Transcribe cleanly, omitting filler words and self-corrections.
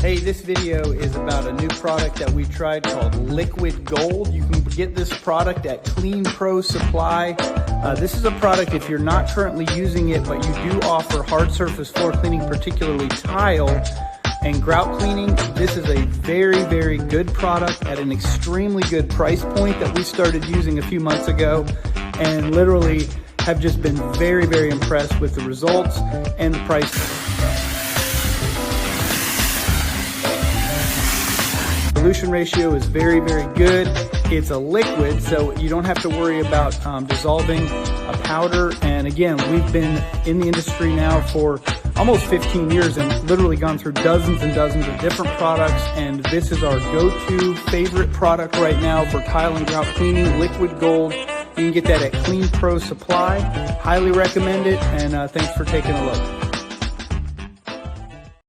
Hey, this video is about a new product that we tried called Liquid Gold. You can get this product at Clean Pro Supply. This is a product, if you're not currently using it, but you do offer hard surface floor cleaning, particularly tile and grout cleaning, this is a very, very good product at an extremely good price point that we started using a few months ago, and literally have just been very, very impressed with the results and the price. Solution ratio is very, very good. It's a liquid, so you don't have to worry about dissolving a powder. And again, we've been in the industry now for almost 15 years and literally gone through dozens and dozens of different products. And this is our go-to favorite product right now for tile and grout cleaning, Liquid Gold. You can get that at Clean Pro Supply. Highly recommend it, and thanks for taking a look.